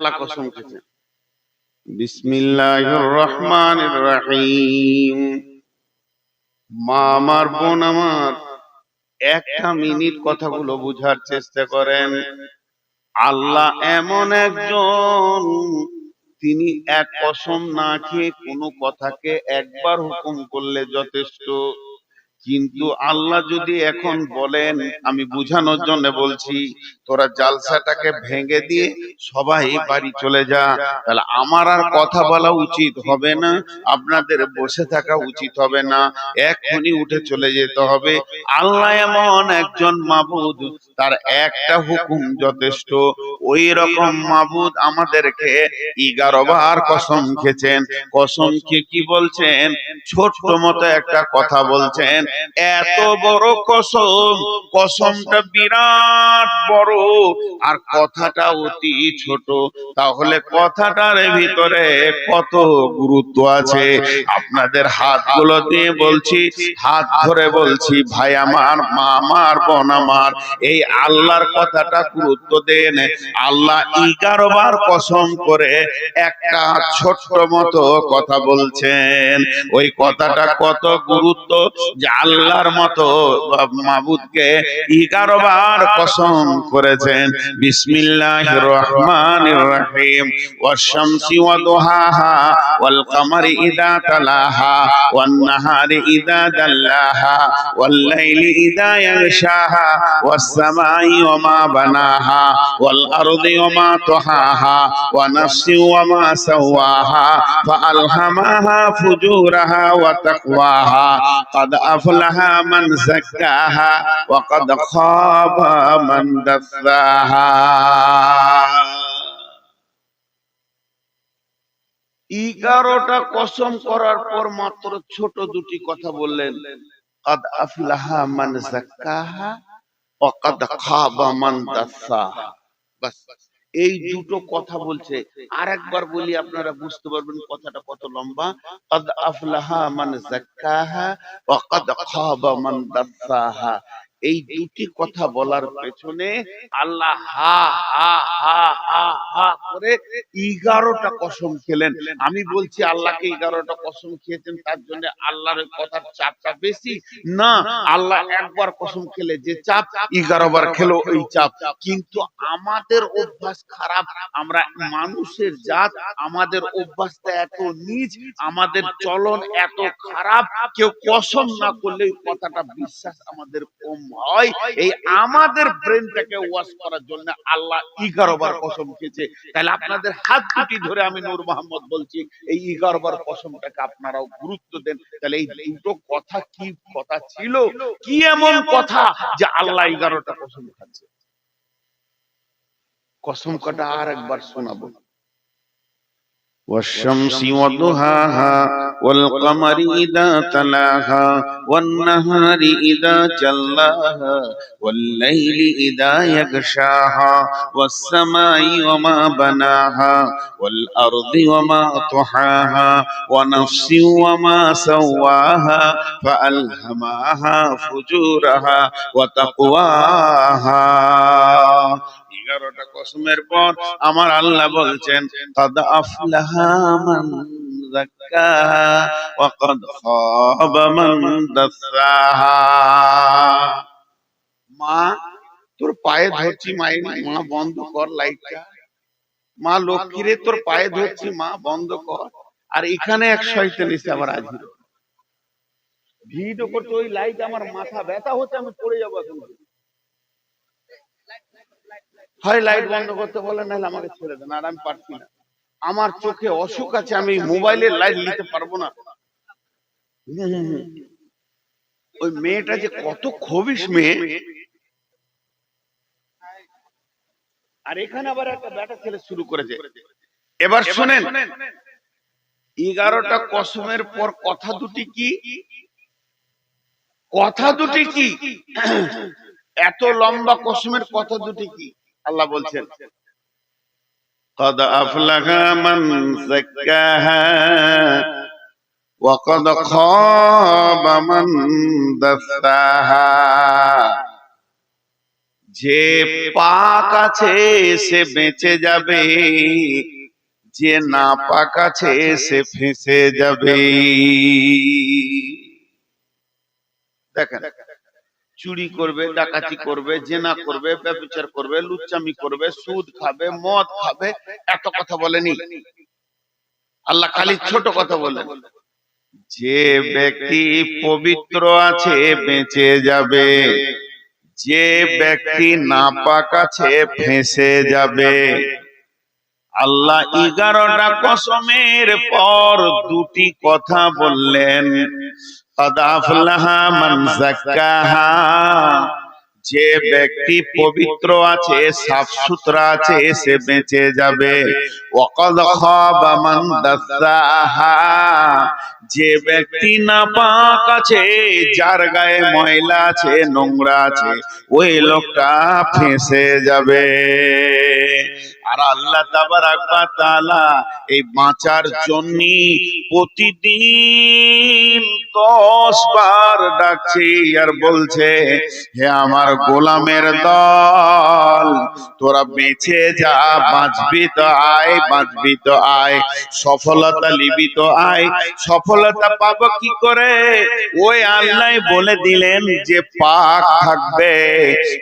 আল্লাহ কসম খেয়েছেন। বিসমিল্লাহির রহমানির রহিম। মা আমার, বোন আমার, একটা মিনিট কথাগুলো বুঝার চেষ্টা করেন। আল্লাহ এমন একজন, তিনি এক কসম না খেয়ে কোনো কথাকে একবার হুকুম করলে যথেষ্ট। কিন্তু আল্লাহ যদি এখন বলেন, আমি বুঝানোর জন্য বলছি, তোরা জালসাটাকে ভেঙে দিয়ে সবাই বাড়ি চলে যা, তাহলে আমার আর কথা বলা উচিত হবে না, আপনাদের বসে থাকা উচিত হবে না, এক্ষুনি উঠে চলে যেতে হবে। আল্লাহ এমন একজন মাবুদ, তার একটা হুকুম যথেষ্ট। ওই রকম মাবুদ আমাদেরকে 11 বার কসম খেয়েছেন। কসম খেয়ে কি বলছেন? ছোট্ট মতো একটা কথা বলছেন, এত বড় কসম, কসমটা বিরাট বড় আর কথাটা অতি ছোট। তাহলে কথাটার ভিতরে কত গুরুত্ব আছে। আপনাদের হাতগুলো দিয়ে বলছি, হাত ধরে বলছি, ভাই আমার, মা আমার, বোন আমার, এই আল্লাহর কথাটা গুরুত্ব দেন। আল্লাহ 11 বার কসম করে একটা ছোট্ট মতো কথা বলছেন। ওই কথাটা কত গুরুত্ব যে আল্লাহর মতো মাবুদকে 11 বার কসম করেছেন। বিসমিল্লাহির রহমানির রহিম। ওয়াশ-শামসি ওয়া দুহাহা ওয়াল কামারি ইযা তালাহা ওয়ান নাহারি ইযা দাল্লাহা ওয়াল লাইলি ইযা ইয়াগশাহা ওয়াস সামাই ওয়া মা বানাহা ওয়াল আরদি ওয়া মা তাহাহা ওয়া নাফসি ওয়া মা সাওয়াহা ফাআলহামাহা ফুজুরাহা ওয়া তাকওয়াহা قد أفلح من زكاها وقد خاب من دساها। 11টা কসম করার পর মাত্র ছোট দুটি কথা বললেন, قد أفلح من زكاها وقد خاب من دساها। বাস, এই দুটো কথা বলছে। আরেকবার বলি, আপনারা বুঝতে পারবেন কথাটা কত লম্বা। قد أفلح من زكاها وقد خاب من دساها। এই দুটি কথা বলার পেছনে আল্লাহ হা হা হা হা হা করে 11টা কসম খেলেন। আমি বলছি আল্লাহকে 11টা কসম খেয়েছেন, তার জন্য আল্লাহর কথার চাপটা বেশি না। আল্লাহ একবার কসম খেলে যে চাপ, 11 বার খেলো ওই চাপ। কিন্তু আমাদের অভ্যাস খারাপ, আমরা মানুষের জাত, আমাদের অভ্যাসটা এত নীচ, আমাদের চলন এত খারাপ, কেউ কসম না করলে ওই কথাটা বিশ্বাস আমাদের কম হয়। এই আমাদের ব্রেনটাকে ওয়াশ করার জন্য আল্লাহ 11 বার কসম খেয়েছে। তাহলে আপনাদের হাত দুটি ধরে আমি নূর মোহাম্মদ বলছি, এই 11 বার কসমটাকে আপনারাও গুরুত্ব দেন। তাহলে এই দুটো কথা কি কথা ছিল, কি এমন কথা যে আল্লাহ 11টা কসম খাচ্ছে। কসম কাটা আর একবার শোনাবো। والشمس وضحاها والقمر إذا تلاها والنهار إذا جلاها والليل إذا يغشاها والسماء وما بناها والأرض وما طحاها ونفس وما سواها فألهمها فجورها وتقواها। 11টা কসমের পর আমার আল্লাহ বলছেন, قد أفلح من زكاها وقد خاب من دساها। মা, তোর পায়ে ধরছি, মা বন্ধ কর লাইটটা। মা লক্ষ্মীরে, তোর পায়ে ধরছি, মা বন্ধ কর। আর এখানে এক শয়তান এসে আবার হাজির ভিডিও করতে, ওই লাইট আমার মাথা ব্যথা হচ্ছে, আমি পড়ে যাবো এখন। হয় লাইট বন্ধ করতে বলে, নাহলে আমাকে ছেড়ে দেন, আর আমি পারছি না। আমার চোখে অসুখ আছে, আমি মোবাইলের লাইট নিতে পারবো না। ওই মেয়েটা যে কত খবিশ মেয়ে। আর এখানে আবার একটা ব্যাটা ছেলে শুরু করেছে। এবার শুনেন, 11টা কসমের পর কথা দুটি কি, কথা দুটি কি, এত লম্বা কসমের কথা দুটি কি? আল্লাহ বলছেন, قد أفلح من زكاها وقد خاب من دساها। যে পাক আছে সে বেঁচে যাবে, যে না পাক আছে সে ফেঁসে যাবে। দেখেন, চুরি করবে, ডাকাতি করবে, জেনা করবে, ব্যভিচার করবে, লুচ্চামি করবে, সুদ খাবে, মদ খাবে, এত কথা বলেনি আল্লাহ, খালি ছোট কথা বলেন, যে ব্যক্তি পবিত্র আছে বেঁচে যাবে, যে ব্যক্তি নাপাক আছে ফেঁসে যাবে। আল্লাহ 11টা কসমের পর দুটি কথা বললেন, قد أفلح من زكاها, যে ব্যক্তি পবিত্র আছে, সাফ সুতরা আছে, সে বেঁচে যাবে। وقد خاب من دساها, যে ব্যক্তি নাপাক আছে, যার গায়ে ময়লা আছে, নোংরা আছে, ওই লোকটা ফেঁসে যাবে। আর আল্লাহ তাবারাক ওয়া তাআলা এই বাঁচার জন্য প্রতিদিন 10 বার ডাকছে আর বলছে, হে আমার গোলামের দল, তোরা বেঁচে যা, বাঁচবি তো আয়, বাঁচবি তো আয়, সফলতা নিবি তো আয়। সফলতা পাবো কি করে? ওই আল্লাহ বলে দিলেন, যে পাক থাকবে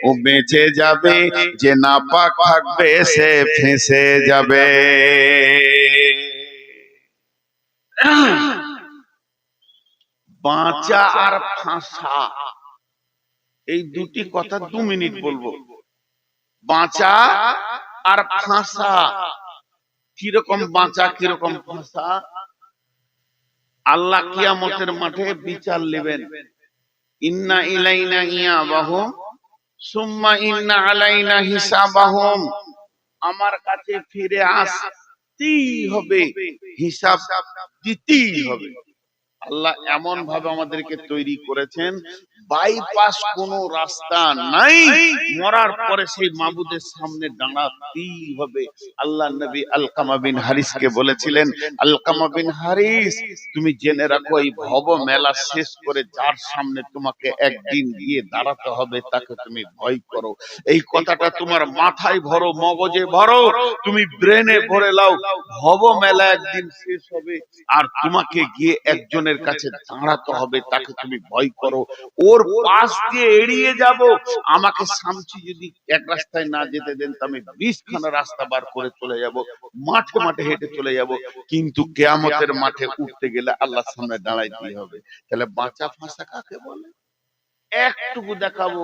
ও বেঁচে যাবে, যে না পাক থাকবে সে ফেঁসে যাবে। বাঁচা আর ফাঁসা, এই দুটি কথা 2 মিনিট বলবো। বাঁচা আর ফাঁসা, কিরকম বাঁচা কিরকম ফাঁসা? আল্লাহ কিয়ামতের মাঠে বিচার নেবেন। ইন্না ইলাইনা ইয়াবাহুম সুম্মা ইন্না আলাইনা হিসাবাহুম, আমার কাছে ফিরে আসতেই হবে, হিসাব দিতেই হবে। আল্লাহ এমন ভাবে আমাদেরকে তৈরি করেছেন, বাইপাস কোন রাস্তা নাই, মরার পরে সেই মাবুদের সামনে দাঁড়াতেই হবে। আল্লাহ নবী আলকামা বিন হারিসকে বলেছিলেন, আলকামা বিন হারিস, তুমি জেনে রাখো, এই ভব মেলা শেষ করে যার সামনে তোমাকে একদিন গিয়ে দাঁড়াতে হবে, তাকে তুমি ভয় করো। এই কথাটা তোমার মাথায় ভরো, মগজে ভরো, তুমি ব্রেনে ভরে লাও। ভব মেলা একদিন শেষ হবে, আর তোমাকে গিয়ে একজনের কাছে দাঁড়াতে হবে, তাকে তুমি ভয় করো। ওর পাশ দিয়ে এড়িয়ে যাব, আমাকে সামচি যদি এক রাস্তায় না যেতে দেন, আমি 20 খানা রাস্তা বার করে চলে যাব, মাঠে মাঠে হেঁটে চলে যাব, কিন্তু কিয়ামতের মাঠে উঠতে গেলে আল্লাহর সামনে দাঁড়াইতে হবে। তাহলে বাঁচা ফাঁসা কাকে বলে? একটুকু দেখাবো,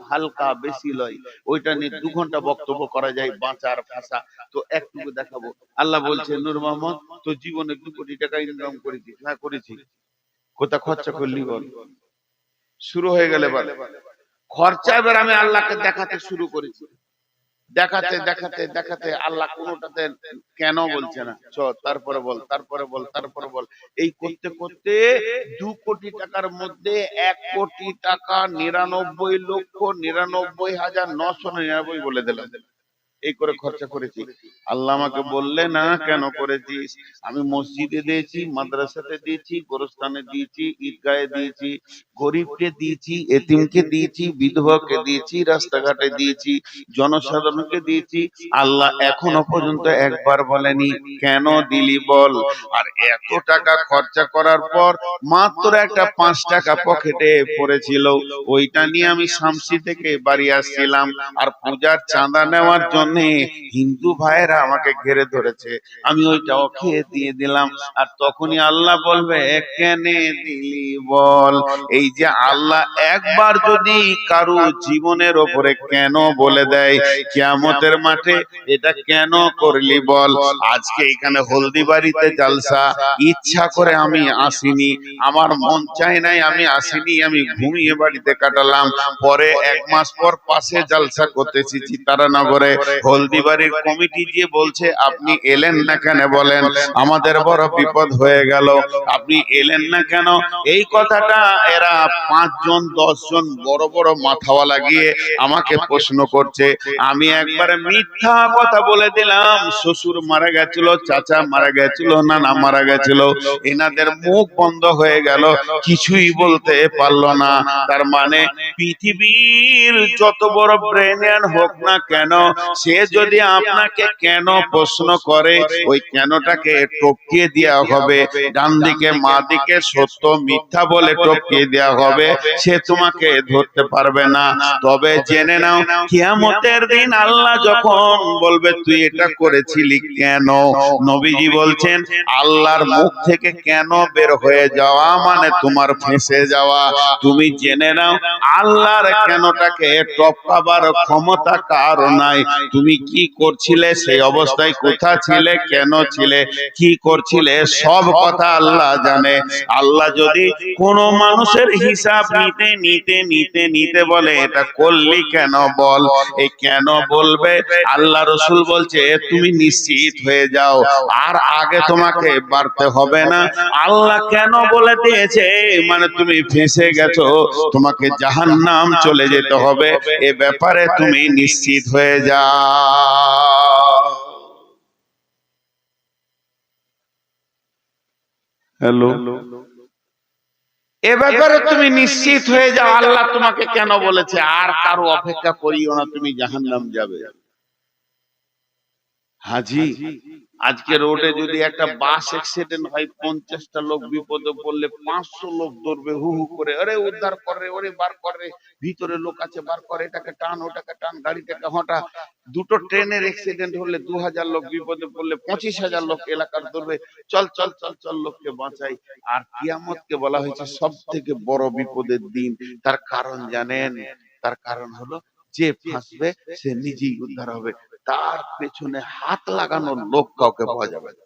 হালকা, বেশি লয়, ওইটা নিয়ে 2 ঘন্টা বক্তব্য করা যায়, বাঁচার ভাষা। তো একটুকু দেখাবো। আল্লাহ বলছে, নূর মোহাম্মদ, তো জীবনে 2 কোটি টাকা ইনকাম করেছিস? হ্যাঁ করেছি। কোথা খরচা করলি বল? শুরু হয়ে গেলে বল খরচা। এবার আমি আল্লাহকে দেখাতে শুরু করেছি, দেখাতে দেখাতে দেখাতে আল্লাহ কোনোটাতে কেন বলছে না, চ তারপরে বল, তারপরে বল, তারপরে বল, এই করতে করতে 2 কোটি টাকার মধ্যে 1 কোটি টাকা 99,99,999 বলে দিলাম, এই করে খরচা করেছি। আল্লাহ আমাকে বললে, না কেন করেছিস? আমি মসজিদে দিয়েছি, মাদ্রাসাতে দিয়েছি, গোরস্থানে দিয়েছি, ঈদগাহে দিয়েছি, গরিবকে দিয়েছি, এতিমকে দিয়েছি, বিধবাকে দিয়েছি, রাস্তাঘাটে দিয়েছি, জনসাধারণকে দিয়েছি। আল্লাহ এখনো পর্যন্ত একবার বলেনি কেন দিলি বল। আর এত টাকা খরচা করার পর মাত্র একটা 5 টাকা পকেটে পড়েছিল, ওইটা নিয়ে আমি শামসি থেকে বাড়ি আসছিলাম, আর পূজার চাঁদা নেওয়ার জন্য হিন্দু ভাইয়েরা আমাকে ঘিরে ধরেছে, আমি ওইটাও খেয়ে দিয়ে দিলাম। আর তখনই আল্লাহ বলবে, কেনে দিলি বল। এই যে আল্লাহ একবার যদি কারো জীবনের ওপরে কেন বলে দেয় কিয়ামতের মাঠে, এটা কেন করলি বল। আজকে এখানে হলদিবাড়িতে জালসা, ইচ্ছা করে আমি আসিনি, আমার মন চাই নাই, আমি আসিনি, আমি ঘুমিয়ে বাড়িতে কাটালাম। পরে 1 মাস পর পাশে জালসা করতেছি চিতারানগরে, হলদিবাড়ির কমিটি যে বলছে আপনি এলেন না কেন, বলেন আমাদের বড় বিপদ হয়ে গেল, আপনি এলেন না কেন? এই কথাটা এরা 5 জন 10 জন বড় বড় মাথাওয়ালা গিয়ে আমাকে প্রশ্ন করছে। আমি একবারে মিথ্যা কথা বলে দিলাম, শ্বশুর মারা গেছিল, চাচা মারা গেছিল, নানা মারা গেছিল, এনাদের মুখ বন্ধ হয়ে গেল, কিছুই বলতে পারলো না। তার মানে পৃথিবীর যত বড় ব্রেনিয়ান হোক না কেন, সে যদি আপনাকে কেন প্রশ্ন করে, ওই কেনটাকে টপকিয়ে দেওয়া হবে, ডান দিকে মা দিকে সত্য মিথ্যা বলে টপকিয়ে দেওয়া হবে, সে তোমাকে ধরতে পারবে না। তবে জেনে নাও, কিয়ামতের দিন আল্লাহ যখন বলবে তুই এটা করেছিলি কেন, নবীজি বলছেন আল্লাহর মুখ থেকে কেন বের হয়ে যাওয়া মানে তোমার ফেঁসে যাওয়া। তুমি জেনে নাও আল্লাহর কেনটাকে টপকাবার ক্ষমতা কারো নাই। তুমি কি করছিলে, সেই অবস্থায় কোথা ছিলে, কেন ছিলে, কি করছিলে, সব কথা আল্লাহ জানে। আল্লাহ যদি কোন মানুষের হিসাব নিতে নিতে নিতে নিতে বলে এটা করলি কেন বল, এই কেন বলবে, আল্লাহ রসুল বলছে তুমি নিশ্চিত হয়ে যাও, আর আগে তোমাকে বাড়তে হবে না। আল্লাহ কেন বলে দিয়েছে মানে তুমি ফেঁসে গেছো, তোমাকে জাহান্নাম চলে যেতে হবে, এ ব্যাপারে তুমি নিশ্চিত হয়ে যাও। হ্যালো, এ ব্যাপারে তুমি নিশ্চিত হয়ে যাও, আল্লাহ তোমাকে কেন বলেছে, আর কারো অপেক্ষা করিও না, তুমি জাহান্নাম যাবে। হাজি, আজকে রোডে যদি একটা বাস অ্যাক্সিডেন্ট হয়, 50টা লোক বিপদে পড়লে 500 লোক দৌড়বে হু হু করে, আরে উদ্ধার করে, ওরে বার করে, ভিতরে লোক আছে বার করে, এটাকে টান ওটাকে টান, গাড়িটাকে হটা। দুটো ট্রেনের অ্যাক্সিডেন্ট হলে 2000 লোক বিপদে পড়লে 25,000 লোক এলাকার দৌড়বে, চল চল চল চল লোককে বাঁচাই। আর কিয়ামতকে বলা হয়েছে সব থেকে বড় বিপদের দিন। তার কারণ জানেন? তার কারণ হলো যে ফাঁসবে সে নিজেই উদ্ধার হবে, তার পেছনে হাত লাগানোর লোক কাউকে পাওয়া যাবে না।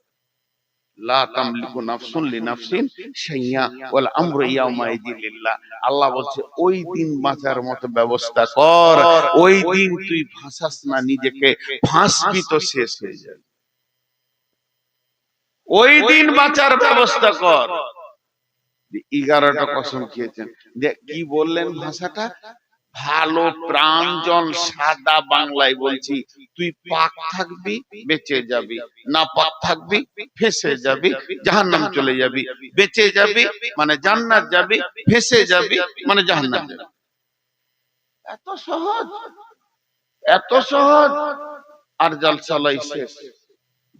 লা তামলিকু নাফসুন লিনাফসিন শাইয়া ওয়াল আমরু ইয়াউমাইযিন লিল্লাহ। আল্লাহ বলছে ওই দিন বাঁচার মতো ব্যবস্থা কর, ওই দিন তুই ফাঁসাস না নিজেকে, ফাঁসবি তো শেষ হয়ে যাবে। ওই দিন বাঁচার ব্যবস্থা কর। 11টা কসম খেয়েছেন। কি বললেন ভাষাটা? ভালো প্রাঞ্জল সাদা বাংলায় বলছি, তুই পাক থাকবি বেঁচে যাবি, না পাক থাকবি ফেঁসে যাবি, জাহান্নাম চলে যাবি। বেঁচে যাবি মানে জান্নাত যাবি, ফেঁসে যাবি মানে জাহান্নাম যাবি। এত সহজ, এত সহজ। আর জলসালাই শেষ।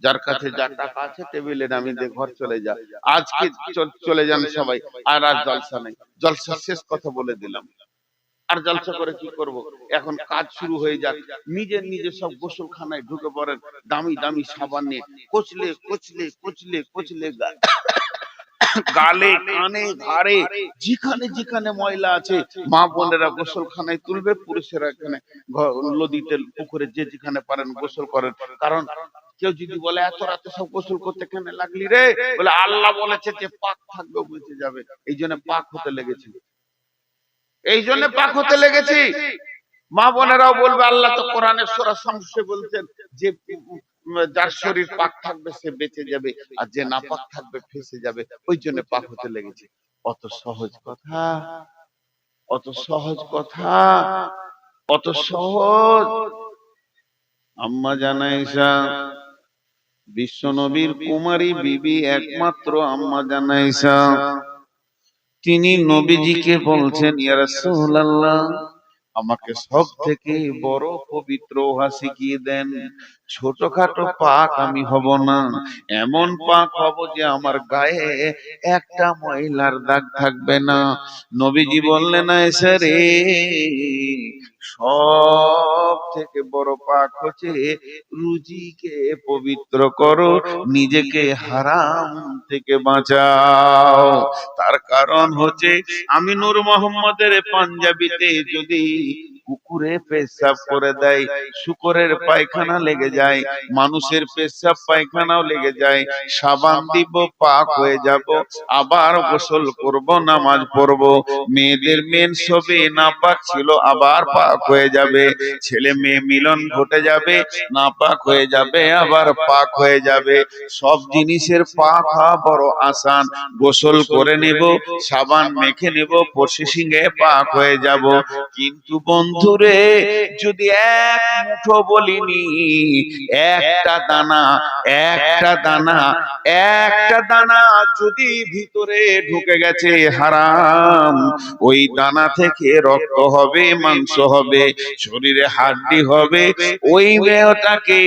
যার কাছে যা টাকা আছে টেবিলে নামিয়ে দিয়ে ঘর চলে যা, আজকে চলে যান সবাই, আর আর জলসা নেই, জলসা শেষ কথা বলে দিলাম। আর জলসা করে কি করব? এখন কাজ শুরু হয়ে যাক, নিজে নিজে সব গোসলখানায় ঢুকে পড়েন, দামি দামি সাবান নিয়ে কচলে কচলে কচলে কচলে গালে কানে ঘাড়ে যেখানে যেখানে ময়লা আছে মা বোনেরা গোসলখানায় তুলবে, পুরুষেরা এখানে নদীতে পুকুরে যে যেখানে পারেন গোসল করেন। কারণ কেউ যদি বলে এত রাতে সব গোসল করতে কেন লাগলি রে, বলে আল্লাহ বলেছে যে পাক থাকবে বেঁচে যাবে, এই জন্য পাক হতে লেগেছে, এই জন্য পাক হতে লেগেছি। মা বোনেরাও বলবে আল্লাহ তো কোরআনে সূরা শামসে বলছেন যে যার শরীর পাক থাকবে সে বেঁচে যাবে, আর যে না পাক থাকবে ফেঁসে যাবে, ওই জন্য পাক হতে লেগেছে। অত সহজ কথা, অত সহজ কথা, অত সহজ। আম্মা জান আয়েশা বিশ্ব নবীর কুমারী বিবি, একমাত্র আম্মা জান আয়েশা, তিনি নবীজিকে বলছেন ইয়া রাসূলুল্লাহ আমাকে সব থেকে বড় পবিত্র ওহা শিখিয়ে দেন। ছোটখাটো পাক আমি হব না, এমন পাক হব যে আমার গায়ে একটা ময়লার দাগ থাকবে না। নবীজি বললেন আয়েশা রে, সব থেকে বড় পাক হচ্ছে রুজিকে পবিত্র করো, নিজেকে হারাম থেকে বাঁচাও। তার কারণ হচ্ছে আমি নূর মোহাম্মদের পাঞ্জাবিতে যদি কুকুরে পেশাব করে দেয়, শুকরের পায়খানা লেগে যায়, মানুষের পেশাব পায়খানাও লেগে যায়, সাবান দিব পাক হয়ে যাব, আবার গোসল করব, নামাজ পড়ব, মেয়েদের মেন্স হবে, নাপাক ছিল আবার পাক হয়ে যাবে, ছেলে মেয়ে মিলন ঘটে যাবে, নাপাক হয়ে যাবে আবার পাক হয়ে যাবে। সব জিনিসের পাক হওয়া বড় আসান। গোসল করে নেব, সাবান মেখে নেব, প্রসেসিং এ পাক হয়ে যাব। কিন্তু বন্ধুরে, যদি এক মুঠো বলিনি, একটা দানা, একটা দানা, একটা দানা যদি ভিতরে ঢুকে গেছে হারাম, ওই দানা থেকে রক্ত হবে, মাংস হবে, শরীরে হাড্ডি হবে, ওই দেহটাকে,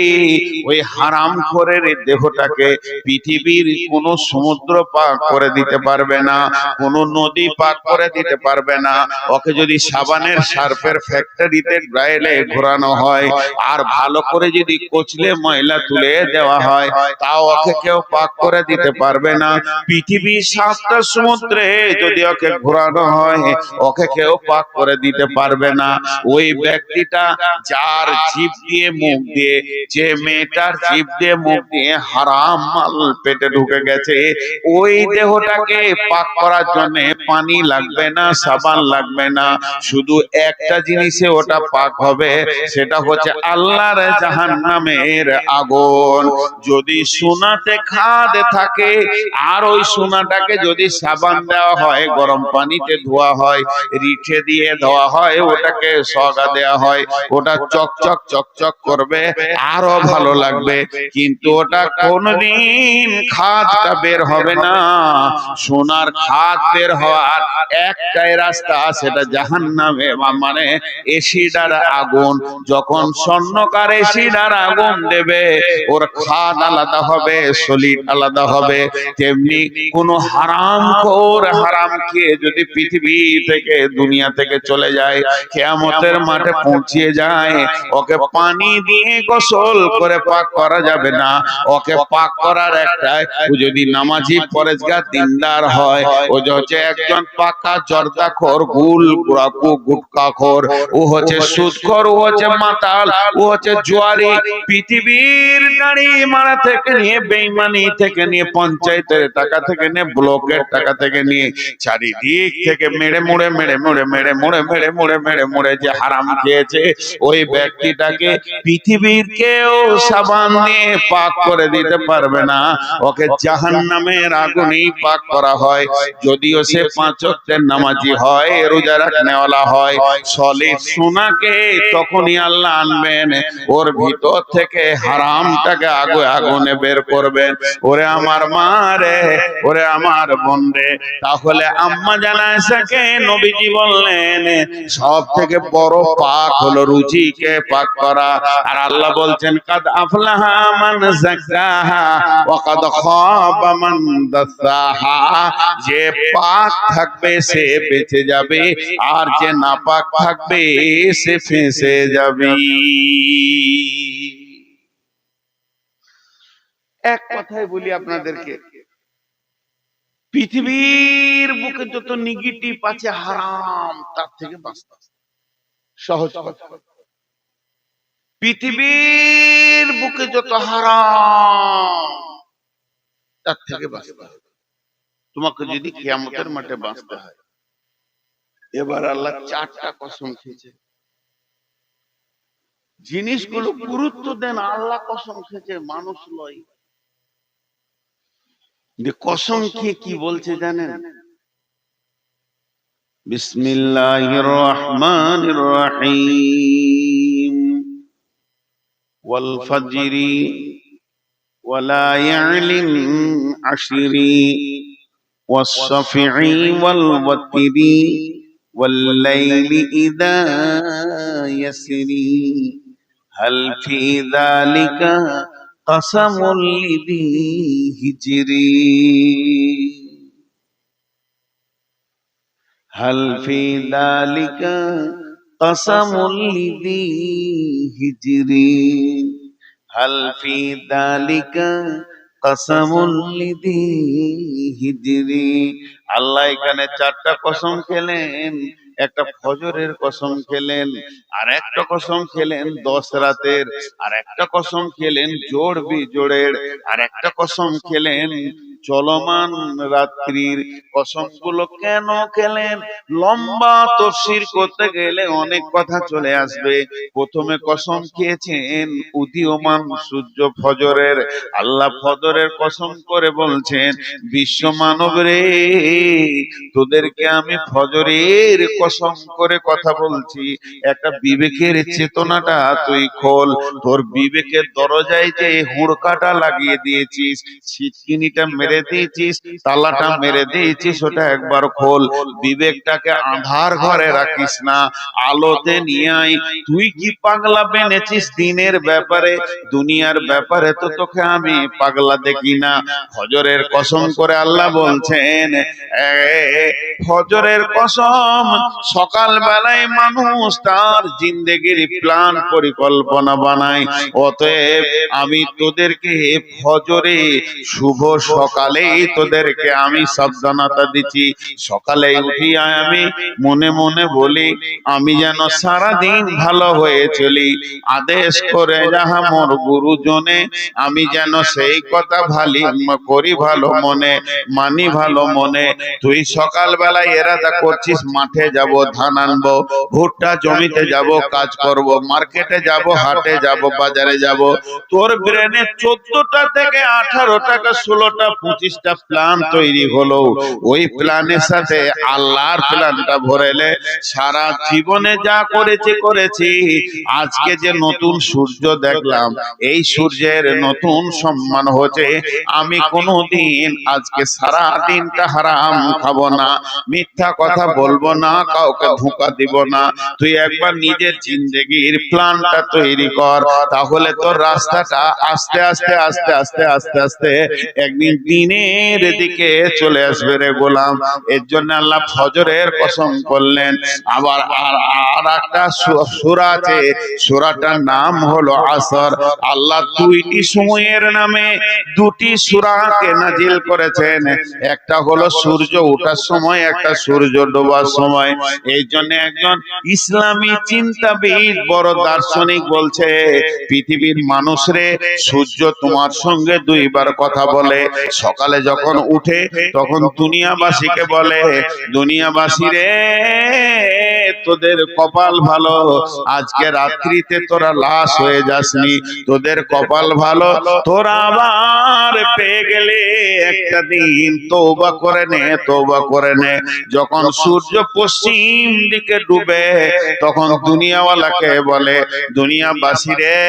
ওই হারাম খোরের দেহটাকে পৃথিবীর কোন সমুদ্র পাক করে দিতে পারবে না, কোন নদী পাক করে দিতে পারবে না। ওকে যদি সাবানের সার্ফের ফ্যাক্টরিতে ড্রাইলে ঘোরানো হয়, আর ভালো করে যদি কচলে ময়লা তুলে দেওয়া হয়, তাও ওকে কেউ পাক করে দিতে পারবে না। পৃথিবীর 7টা সমুদ্রে যদি ওকে ঘোরানো হয়, ওকে কেউ পাক করে দিতে পারবে না। ওই ব্যক্তিটা যার জিভ দিয়ে, মুখ দিয়ে, যে মেয়েটার জিভ দিয়ে মুখ দিয়ে হারাম মাল পেটে ঢুকে গেছে, ওই দেহটাকে পাক করার জন্য পানি লাগবে না, সাবান লাগবে না, শুধু একটা জিনিসে ওটা পাক হবে, সেটা হচ্ছে আল্লাহর জাহান্নামের আগুন। যদি সোনাতে খাদ থাকে, আর ওই সোনাটাকে যদি সাবান দেওয়া হয়, গরম পানিতে ধোয়া হয়, রিঠে দিয়ে ধোয়া হয়, ওটাকে সগা দেওয়া হয়, ওটা চকচক চকচক করবে, আরো ভালো লাগবে। কিন্তু ওটা কোনদিন খাদটা বের হবে না। সোনার খাদ বের হওয়ার একটাই রাস্তা, সেটা জাহান্নামে, মানে এসিড আর আগুন। যখন স্বর্ণকার এসিড আর আগুন দেবে, ওর খাদ আলাদা হবে, সলিড আলাদা হবে। তেমনি কোন হারামখোর হারাম খেয়ে যদি পৃথিবী থেকে, দুনিয়া থেকে চলে যায়, কিয়ামতের মাঠে পৌঁছে যায়, ওকে পানি দিয়ে গোসল করে পাক করা যাবে না। ওকে পাক করার একটাই, ও যদি নামাজি পরেজগার দিনদার হয়, ও হচ্ছে একজন পাকা জর্দাখোর, গুটখাখোর, ও হচ্ছে সুদখোর, ও হচ্ছে মাতাল, ও হচ্ছে জুয়ারি। পৃথিবীর গাড়ি মারা থেকে নিয়ে, বেঈমানি থেকে নিয়ে, পঞ্চায়েতের টাকা থেকে নিয়ে, ব্লকের টাকা থেকে নিয়ে, চারিদিক থেকে মেরে মুড়ে মেরে মুড়ে মেরে মুড়ে মেরে মুড়ে মেরে মুড়ে যে হারাম খেয়েছে, ওই ব্যক্তিটাকে পৃথিবীর কেউ সাবান দিয়ে পাক করে দিতে পারবে না। ওকে জাহান্নামের আগুনেই পাক করা হয়। যদিও সে 5 ওয়াক্তের নামাজি হয়, রোজা রাখনেওয়ালা হয়, সলিড সোনাকে তখনই আল্লাহ আনবেন, ওর ভিতর থেকে হারামটাকে আগুনে বের করবেন। ওরে আমার মা রে, ওরে আমার বোন রে, তাহলে আম্মা জানা আয়েশাকে নবীজি বললেন সব থেকে বড় পাক হলো রুচিকে পাক করা। আর আল্লাহ বলছেন কাদ আফলাহা মান যাক্কাহা ওয়া কাদ খাবা মান দাসাহা। যে পাক থাকবে সে বেঁচে যাবে, আর যে নাপাক থাকবে সে ফেঁসে যাবে। এক কথায় বলি আপনাদেরকে, পৃথিবীর বুকে যত নেগেটিভ আছে হারাম, তার থেকে বাঁচতে সহজ কথা। পৃথিবীর বুকে যত হারাম, তার থেকে বাঁচতে হবে। তোমাকে যদি কিয়ামতের মাঠে বাঁচতে হয়, এবার আল্লাহ 4টা কসম খেয়েছে। জিনিসগুলো গুরুত্ব দেন, আল্লাহ কসম খেয়েছে, মানুষ লয়। কসম খেয়ে কি বলছে জানেন? বিসমিল্লাহির রহমানির রহিম। ওয়াল ফাজরি ওয়া লায়ালিন আশরি ওয়াস শাফিঈ ওয়াল ওয়াতরি ওয়াল লাইলি ইযা ইয়াসরি হাল ফি যালিকা কাসামুল লিযি হিজরি হাল ফি যালিকা কাসামুল লিযি হিজরি হাল ফি যালিকা কাসামুল লিযি হিজরি। আল্লাহ এখানে চারটা কসম খেলেন। একটা ফজরের কসম খেলেন, আর একটা কসম খেলেন 10 রাতের, আর একটা কসম খেলেন জোড় বিজোড়ের, আর একটা কসম খেলেন চলমান রাত্রির। কসমগুলো কেন খেলেন? লম্বা তফসির করতে গেলে অনেক কথা চলে আসবে। প্রথমে কসম খেয়েছেন উদীয়মান সূর্য ফজরের। আল্লাহ ফজরের কসম করে বলছেন, বিশ্ব মানব রে, তোদেরকে আমি ফজরের কসম করে কথা বলছি। একটা বিবেকের চেতনাটা তুই খোল। তোর বিবেকের দরজায় যে হুড়কাটা লাগিয়ে দিয়েছিস, ছিটকিনিটা মেরে দিয়েছিস, তালাটা মেরে দিয়েছিস, ওটা একবার খোল। বিবেকটাকে আঁধার ঘরে রাখিস না, আলোতে নিয়ে আয়। তুই কি পাগলা বেনেছিস দিনের ব্যাপারে? দুনিয়ার ব্যাপারে তো তোকে আমি পাগলা দেখি না। ফজরের কসম করে আল্লাহ বলছেন, ফজরের কসম, সকাল বেলায় মানুষ তার জিন্দেগির প্ল্যান পরিকল্পনা বানায়। অতএব আমি তোদেরকে ফজরে শুভ সকালে তোদেরকে আমি সাবধানতা দিচ্ছি। সকালে উঠিয়া আমি মনে মনে বলি, আমি যেন সারাদিন ভালো হয়ে চলি। আদেশ করে যাহা মোর গুরুজনে, আমি যেন সেই কথা ভালি করি ভালো মনে, মানি ভালো মনে। তুই সকাল বেলায় এরাদা করছিস মাঠে যাব, ধান আনবো, ভুট্টা জমিতে যাব, কাজ করব, মার্কেটে যাব, হাটে যাব, বাজারে যাব। তোর ব্রেনে 14টা থেকে 18টা 16টা 25টা প্ল্যান তৈরি হলো। ওই প্ল্যানের সাথে আল্লাহর প্ল্যানটা ভরেলে সারা জীবনে যা করেছি, আজকে যে নতুন সূর্য দেখলাম, এই সূর্যের নতুন সম্মান হচ্ছে। আমি কোনোদিন আজকে সারা দিনটা হারাম খাবো না, মিথ্যা কথা বলবো না, কাউকে ধোঁকা দিব না। তুই একবার নিজের জিন্দেগির প্ল্যানটা তৈরি কর, তাহলে তোর রাস্তাটা আস্তে আস্তে আস্তে আস্তে আস্তে আস্তে একদিন দিনের দিকে চলে আসবে রে গোলাম। এর জন্য আল্লাহ ফজরের কসম করলেন। আবার আর একটা সূরা আছে, সূরাটার নাম হলো আসর। আল্লাহ দুইটি সময়ের নামে দুটি সূরাকে নাজিল করেছেন। একটা হলো সূর্য ওঠার সময়, একটা সূর্য ডোবার সময়। এই জন্য একজন ইসলামী চিন্তাবিদ বড় দার্শনিক বলছে, পৃথিবীর মানুষরে, সূর্য তোমার সঙ্গে দুইবার কথা বলে। সকালে যখন উঠে তখন দুনিয়াবাসীকে বলে, দুনিয়াবাসী রে, তোদের কপাল ভালো, আজকে রাত্রিতে তোরা লাশ হয়ে যাসনি। তোদের কপাল ভালো, তোরা আবার পেয়ে গেলে একটা দিন তওবা করে নে, তওবা করে নে। যখন সূর্য পশ্চিম দিকে ডুবে তখন দুনিয়াওয়ালাকে বলে, দুনিয়াবাসী রে,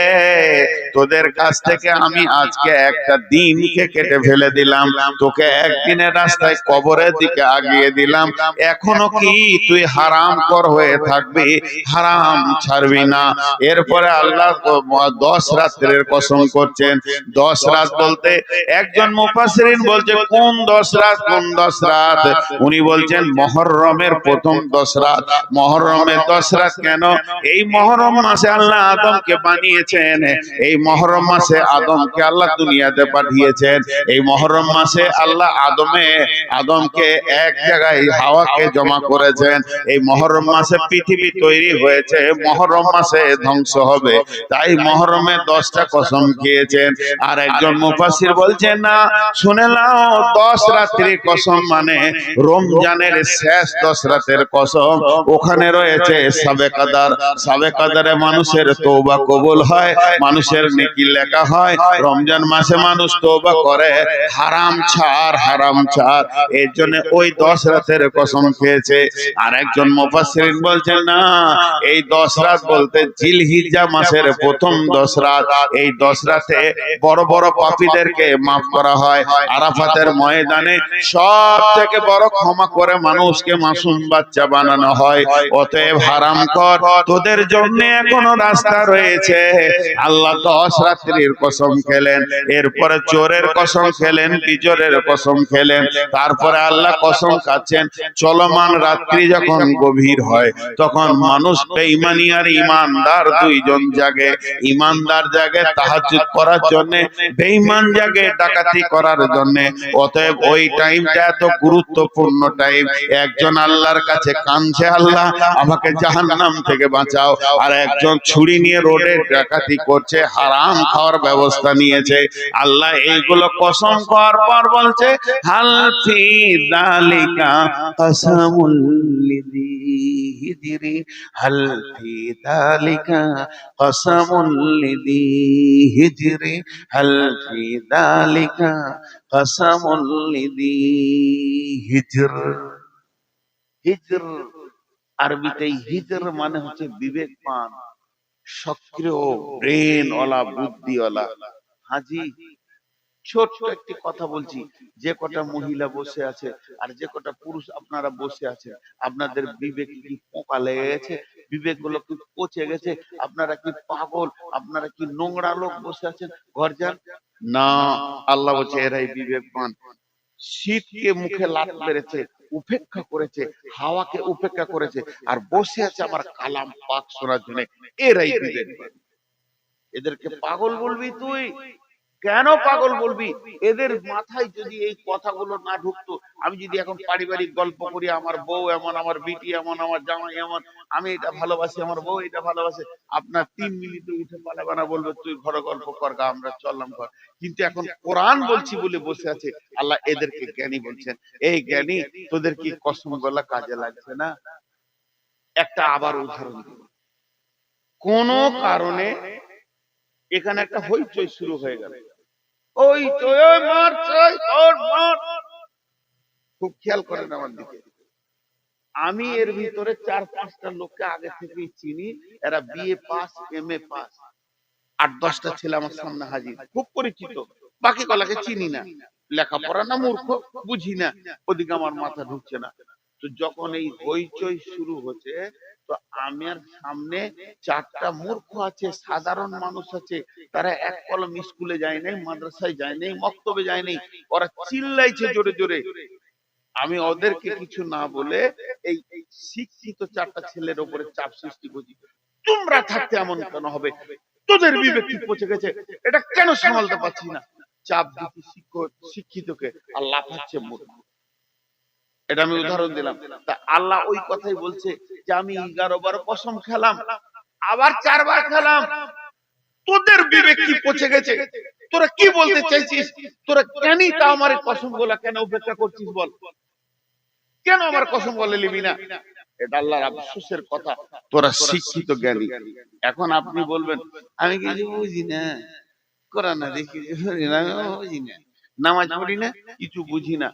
তোদের কাছ থেকে আমি আজকে একটা দিনকে কেটে ফেলে দিলাম, তোকে একদিনের রাস্তায় কবরের দিকে আগিয়ে দিলাম। এখনো কি তুই হারাম কর হয়ে থাকবি? হারাম ছাড়বি না। এরপরে আল্লাহ 10 রাতের কসম করছেন। 10 রাত বলতে একজন মুফাসসিরিন বলছে, কোন 10 রাত, কোন 10 রাত? উনি বলছেন মুহররমের প্রথম 10 রাত। মুহররমের 10 রাত কেন? এই মুহররম মাসে আল্লাহ আদমকে বানিয়েছেন। এই মুহররম মাসে আদমকে আল্লাহ দুনিয়াতে পাঠিয়েছেন। এই মুহররম মাসে আল্লাহ আদমকে এক জায়গায় হাওয়াকে জমা করেছেন। এই মুহররম মাসে পৃথিবী তৈরি হয়েছে, মুহররম মাসে ধ্বংস হবে। তাই মুহররমে 10টা কসম খেয়েছেন। আর একজন মুফাসসির বলছেন, না, শুনে নাও, 10 রাত্রির কসম মানে রমজানের শেষ 10 রাতের কসম। ওখানে রয়েছে শাবে কদর। শাবে কদরে মানুষের তওবা কবুল হয়, মানুষের নেকি লেখা হয়। রমজান মাসে মানুষ তওবা করে, হারাম ছাড়, হারাম ছাড়। এর জন্য ওই 10 রাতের কসম খেয়েছে। আর একজন মুফাসসিরিন বলছেন, না, এই 10 রাত বলতে জিলহিজ্জা মাসের প্রথম 10 রাত। এই 10 রাতে বড় বড় পাপীদেরকে মাফ করা হয়। আর আরাফাতের ময়দানে সব থেকে বড় ক্ষমা করে মানুষকে মাসুম বাচ্চা বানানো হয়। অতএব হারাম কর, তোদের জন্য এখনো রাস্তা রয়েছে। আল্লাহ 10 রাত্রির কসম খেলেন, এরপরে চোরের কসম খেলেন, বিজরের কসম খেলেন, তারপরে আল্লাহ কসম খাচ্ছেন চলমান রাত্রি যখন গভীর হয় তখন মানুষ বেঈমানি আর ইমানদার দুইজন জাগে। ইমানদার জাগে তাহাজ্জুদ করার জন্য, বেঈমান জাগে ডাকাতি করার জন্য। অতএব ওই টাইমটা এত গুরুত্বপূর্ণ টাইম। একজন আল্লাহর কাছে কাঁদছে, আল্লাহ আমাকে জাহান্নাম থেকে বাঁচাও, আর একজন ছুরি নিয়ে রোডে ডাকাতি করছে, হারাম খাওয়ার ব্যবস্থা নিয়েছে। আল্লাহ এইগুলো কসম খাওয়ার পর বলছে হাল ফি যালিকা কসমুল লিযি হিজরি, হাল ফি যালিকা কসমুল লিযি হিজরি, হাল ফি যালিকা কসমুল লিযি হিজর। হিজর আরবিতে হিজর মানে হচ্ছে বিবেকবান, সক্রিয়, ব্রেন ওয়ালা, বুদ্ধিওয়ালা। হাজি ছোট্ট একটি কথা বলছি, যে কটা মহিলা বসে আছে আর যে কটা পুরুষ আপনারা বসে আছেন, আপনাদের বিবেক কি পোকা লেগে গেছে? বিবেক গুলো কি পচে গেছে? আপনারা কি পাগল? আপনারা কি নোংরা লোক বসে আছেন? ঘর যান না। আল্লাহ বলছে এরাই বিবেকবান। শীতকে মুখে লাত মেরেছে, উপেক্ষা করেছে, হাওয়াকে উপেক্ষা করেছে, আর বসে আছে আমার কালাম পাক শোনার জন্য, এরাই বিবেকবান। এদেরকে পাগল বলবি তুই? কেন পাগল বলবি? এদের মাথায় যদি এই কথাগুলো না ঢুকতো, আমি যদি এখন পারিবারিক গল্প করি, আমার বউ এমন, আমার বিটি এমন, আমার জামাই এমন, আমি এটা ভালোবাসি, আমার বউ এটা ভালোবাসে, আপনার 3 মিনিটে উঠে পালাবে না, বলবে তুই ঘরে গল্প কর গা, আমরা চললাম ঘর। কিন্তু এখন কোরআন বলছি বলে বসে আছে। আল্লাহ এদেরকে জ্ঞানী বলছেন। এই জ্ঞানী, তোদের কি কসম গলা কাজে লাগছে না? একটা আবার উদাহরণ দিব। কোন কারণে এখানে একটা হইচই শুরু হয়ে গেল, ওই খুব খেয়াল করেন আমার দিকে। আমি এর ভিতরে 4-5টা লোককে আগে থেকেই চিনি, এরা বিএ পাস, এমএ পাস। 8-10টা ছেলে আমার সামনে হাজির, খুব পরিচিত। বাকি কলাকে চিনি না, লেখাপড়া না মূর্খ, বুঝি না, ওদিকে আমার মাথা ঢুকছে না। তো যখন এই হইচই শুরু হচ্ছে, তো আমার সামনে 4টা মূর্খ আছে, সাধারণ মানুষ আছে, তারা এক কলম স্কুলে যায় নাই, মাদ্রাসায় যায় নাই, মক্তবে যায় নাই, ওরা চিল্লাইছে জোরে জোরে। আমি ওদেরকে কিছু না বলে এই শিক্ষিত 4টা ছেলের উপরে চাপ সৃষ্টি করছি, তোমরা থাকতে এমন কেন হবে? তোদের বিবেক কি পচে গেছে? এটা কেন সামালতে পারছি না? চাপ দিতে শিক্ষিতকে, আর লাফাচ্ছে মূর্খ। এটা আমি উদাহরণ দিলাম। তা আল্লাহ ওই কথাই বলছে যে আমি 11 বার কসম খেলাম, আবার 4 বার খেলাম, তোদের বিবেক কি পচে গেছে? তোরা কি বলতে চাইছিস? তোরা কেনই তা আমার কসম গুলা কেন উপেক্ষা করছিস? বল, কেন আমার কসম বলে নিবি না? এটা আল্লাহর আফসোসের কথা। তোরা শিক্ষিত জ্ঞানী। এখন আপনি বলবেন আমি কিছু বুঝি না, কোরআন দেখি বুঝি না, নামাজ পড়ি না, কিছু বুঝি না।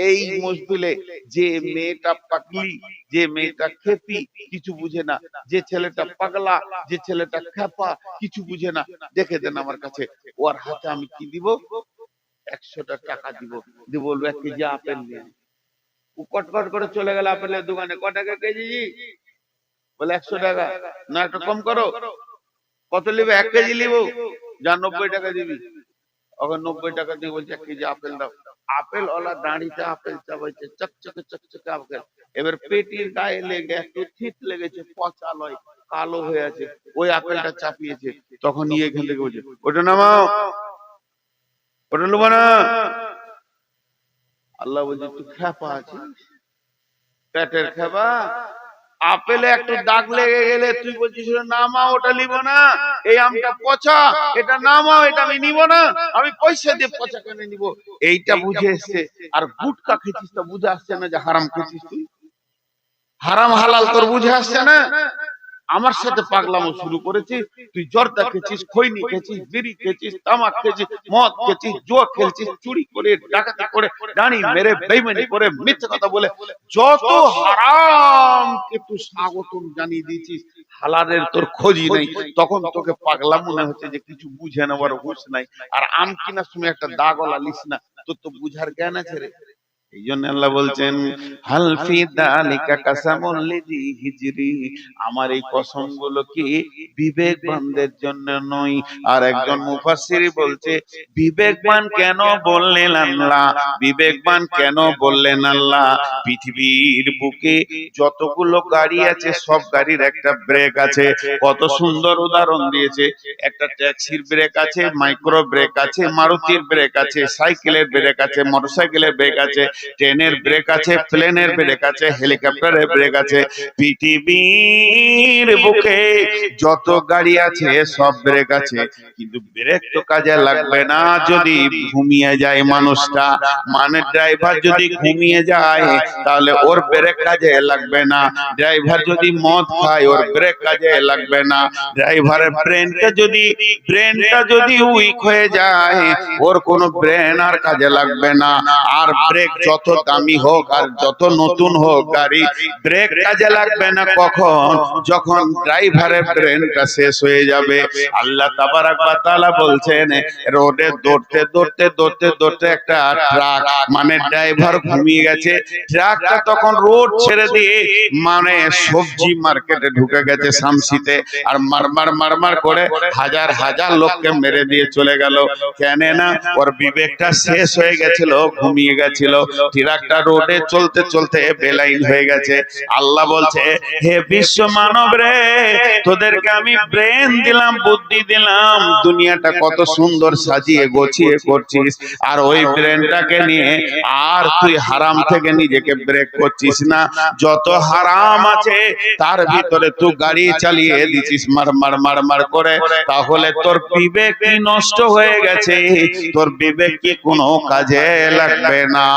এই মসজিদে যে মেয়েটা পাগলি, যে মেয়েটা খেপি, কিছু বুঝে না, যে ছেলেটা পাগলা, যে ছেলেটা খেপা, কিছু বুঝে না, দেখে দেন আমার কাছে। ওর হাতে আমি কি দিব? 100টা টাকা দিব, দিয়ে বলবো 1 কেজি আপেল নিয়ে। কটকট করে চলে গেল আপেলের দোকানে, ক টাকা কেজি? বলে 100 টাকা। না একটু কম করো, কত নিবে? 1 কেজি নিব। যা 90 টাকা দিবি। ওখানে 90 টাকা দিয়ে বলছে 1 কেজি আপেল দাও। আপেল ওলা দাঁড়িতে আপেল চাবাইছে, চকচকে চকচকে আপেল। এবার পেটির গায়ে লেগে একটু থিত লেগেছে, পচা লয়, কালো হয়ে আছে, ওই আপেলটা চাপিয়েছে। তখন নিয়ে এখান থেকে বলছে ওটা নামাও, ওটা নেবো না। আল্লাহ বলছে তুই খেপা আছিস, পেটের খেপা। আপেলে একটু দাগ লেগে গেলে তুই বলছিস নামাও, ওটা নিব না, এই আমটা পচা, এটা নামাও, এটা আমি নিব না, আমি পয়সা দিয়ে পচা কেন নিব? এইটা বুঝে এসছে। আর গুটকা খেছিস, তা বুঝে আসছে না যে হারাম খেছিস তুই? হারাম হালাল তোর বুঝে আসছে না? আমার সাথে পাগলামো শুরু করেছিস। তুই জর্দা খেছিস, খৈনি খেছিস, বিড়ি খেছিস, তামাক খেছিস, মদ খেছিস, জুয়া খেলছিস, চুরি করে, ডাকাতি করে, ডানি মেরে, বেইমানি করে, মিথ্যে কথা বলে, যত হারামকে তুই স্বাগতম জানিয়ে দিয়েছিস, হালালের তোর খোঁজই নেই। তখন তোকে পাগলা মনে হচ্ছে যে কিছু বুঝে নেওয়ার হুঁশ নাই। আর আম কিনার সময় একটা দাগওয়ালা লিস না, তোর তো বুঝার জ্ঞান আছে রে। এই জন্য আল্লাহ বলছেন হাল ফি দালিকা কাসামুল লিজি হিজরি, আমার এই কসম গুলো কি বিবেকবানদের জন্য নয়। আর একজন মুফাসসিরি বলছে বিবেকবান কেন বললেন আল্লাহ, বিবেকবান কেন বললেন আল্লাহ? পৃথিবীর বুকে যতগুলো গাড়ি আছে সব গাড়ির একটা ব্রেক আছে। কত সুন্দর উদাহরণ দিয়েছে। একটা ট্যাক্সির ব্রেক আছে, মাইক্রো ব্রেক আছে, মারুতির ব্রেক আছে, সাইকেলের ব্রেক আছে, মোটরসাইকেলের ব্রেক আছে, ট্রেনের ব্রেক আছে, প্লেনের ব্রেক আছে, হেলিকপ্টারের ব্রেক আছে। পৃথিবীর বুকে যত গাড়ি আছে সব ব্রেক আছে, কিন্তু ব্রেক তো কাজে লাগবে না যদি ঘুমিয়ে যায় মানুষটা। মানে ড্রাইভার যদি ঘুমিয়ে যায় তাহলে ওর ব্রেক কাজে লাগবে না। ড্রাইভার যদি মদ খায় ওর ব্রেক কাজে লাগবে না। ড্রাইভারের ব্রেনটা যদি উইক হয়ে যায় ওর কোনো ব্রেন আর কাজে লাগবে না। আর ব্রেক যত দামি হোক আর যত নতুন হোক গাড়ি, ব্রেক কাজে লাগবে না কখন? যখন ড্রাইভারের ব্রেনটা শেষ হয়ে যাবে। আল্লাহ তাবারাক ওয়া তাআলা বলছেন রোডে দৌড়তে একটা ট্রাক, মানে ড্রাইভার ঘুমিয়ে গেছে, ট্রাকটা তখন রোড ছেড়ে দিয়ে মানে সবজি মার্কেটে ঢুকে গেছে শামসিতে, আর মারমার করে হাজার হাজার লোককে মেরে দিয়ে চলে গেল। কেন না? ওর বিবেকটা শেষ হয়ে গেছিল, ঘুমিয়ে গেছিল। ট্রাকটা রোডে চলতে চলতে বেলাইন হয়ে গেছে। আল্লাহ বলছে হে বিশ্ব মানব রে, তোদেরকে আমি ব্রেন দিলাম, বুদ্ধি দিলাম, দুনিয়াটা কত সুন্দর সাজিয়ে গোছিয়ে করছিস, আর ওই ব্রেনটাকে নিয়ে আর তুই হারাম থেকে নিজেকে ব্রেক করছিস না। যত হারাম আছে তার ভিতরে তুই গাড়ি চালিয়ে দিছিস মার করে, তাহলে তোর বিবেক কি নষ্ট হয়ে গেছে? তোর বিবেক কি কোনো কাজে লাগবে না?